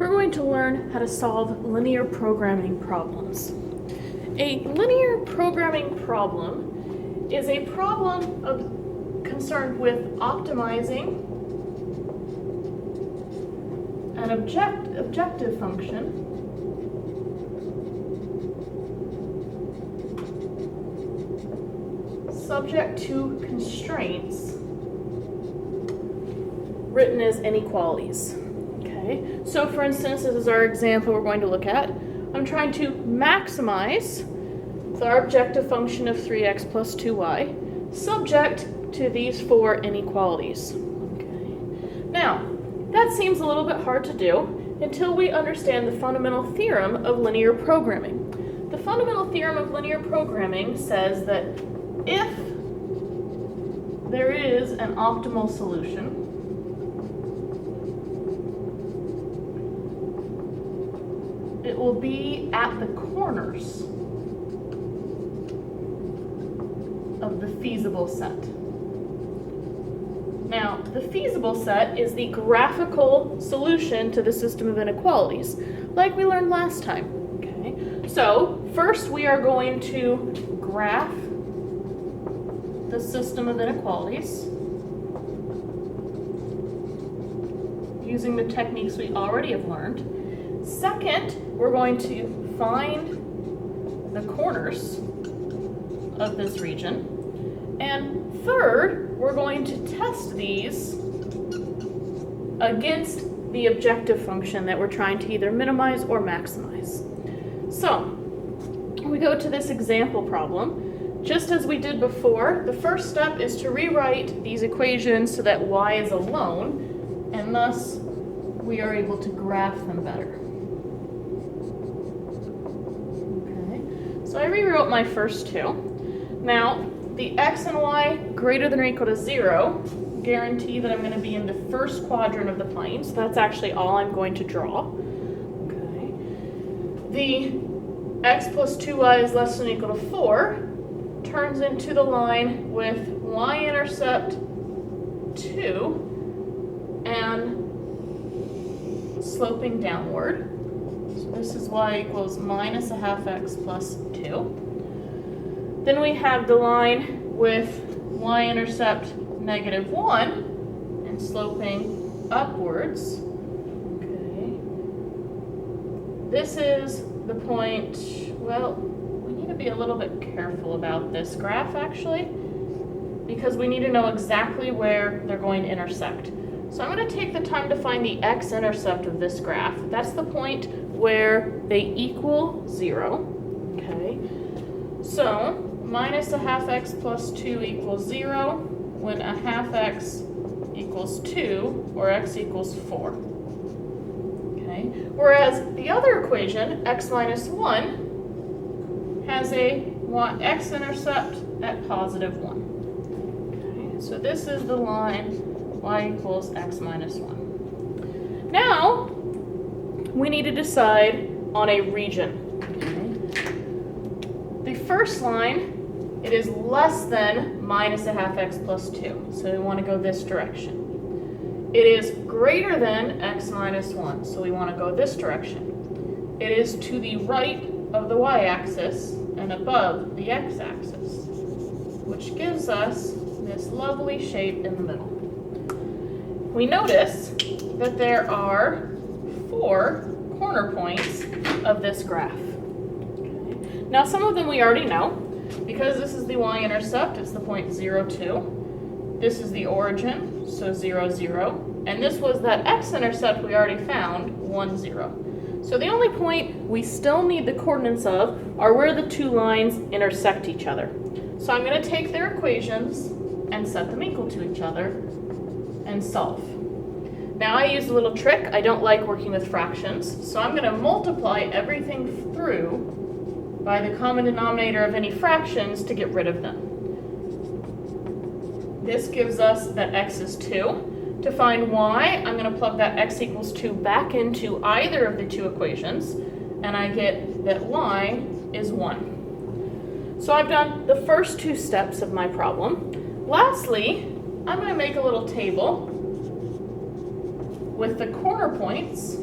we're going to learn how to solve linear programming problems. A linear programming problem is a problem concerned with optimizing an objective function subject to constraints written as inequalities. Okay, so for instance, this is our example we're going to look at. I'm trying to maximize our objective function of 3x plus 2y subject to these four inequalities. Okay. Now, that seems a little bit hard to do until we understand the fundamental theorem of linear programming. The fundamental theorem of linear programming says that if there is an optimal solution, it will be at the corners of the feasible set. Now, the feasible set is the graphical solution to the system of inequalities, like we learned last time. Okay? So, first we are going to graph the system of inequalities using the techniques we already have learned. Second, we're going to find the corners of this region. And third, we're going to test these against the objective function that we're trying to either minimize or maximize. So, we go to this example problem. Just as we did before, the first step is to rewrite these equations so that y is alone, and thus we are able to graph them better. So I rewrote my first two. Now, the x and y greater than or equal to 0 guarantee that I'm going to be in the first quadrant of the plane, so that's actually all I'm going to draw. Okay. The x plus 2y is less than or equal to 4 turns into the line with y-intercept 2 and sloping downward. So this is y equals minus a half x plus 2. Then we have the line with y-intercept negative 1 and sloping upwards. Okay. This is the point, well, we need to be a little bit careful about this graph actually, because we need to know exactly where they're going to intersect. So I'm going to take the time to find the x-intercept of this graph. That's the point where they equal 0. Okay. So minus a half x plus 2 equals 0 when a half x equals 2 or x equals 4. Okay. Whereas the other equation, x minus 1, has a x-intercept at positive 1. Okay. So this is the line y equals x minus 1. Now, we need to decide on a region. Okay. The first line, it is less than minus a half x plus 2, so we want to go this direction. It is greater than x minus 1, so we want to go this direction. It is to the right of the y-axis and above the x-axis, which gives us this lovely shape in the middle. We notice that there are 4 corner points of this graph. Okay. Now some of them we already know. Because this is the y-intercept, it's the point 0, 2. This is the origin, so 0, 0. And this was that x-intercept we already found, 1, 0. So the only point we still need the coordinates of are where the two lines intersect each other. So I'm going to take their equations and set them equal to each other and solve. Now I use a little trick. I don't like working with fractions, so I'm going to multiply everything through by the common denominator of any fractions to get rid of them. This gives us that x is 2. To find y, I'm going to plug that x equals 2 back into either of the two equations, and I get that y is 1. So I've done the first two steps of my problem. Lastly, I'm going to make a little table with the corner points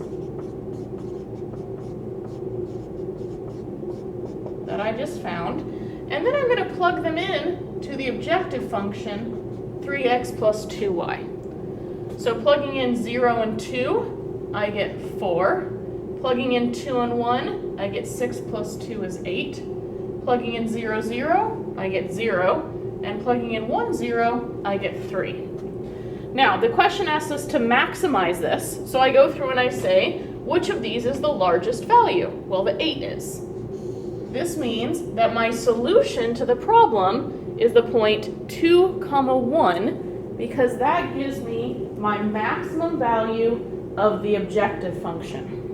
just found, and then I'm going to plug them in to the objective function 3x plus 2y. So plugging in 0 and 2, I get 4. Plugging in 2 and 1, I get 6 plus 2 is 8. Plugging in 0, 0, I get 0. And plugging in 1, 0, I get 3. Now, the question asks us to maximize this, so I go through and I say, which of these is the largest value? Well, the 8 is. This means that my solution to the problem is the point 2, 1, because that gives me my maximum value of the objective function.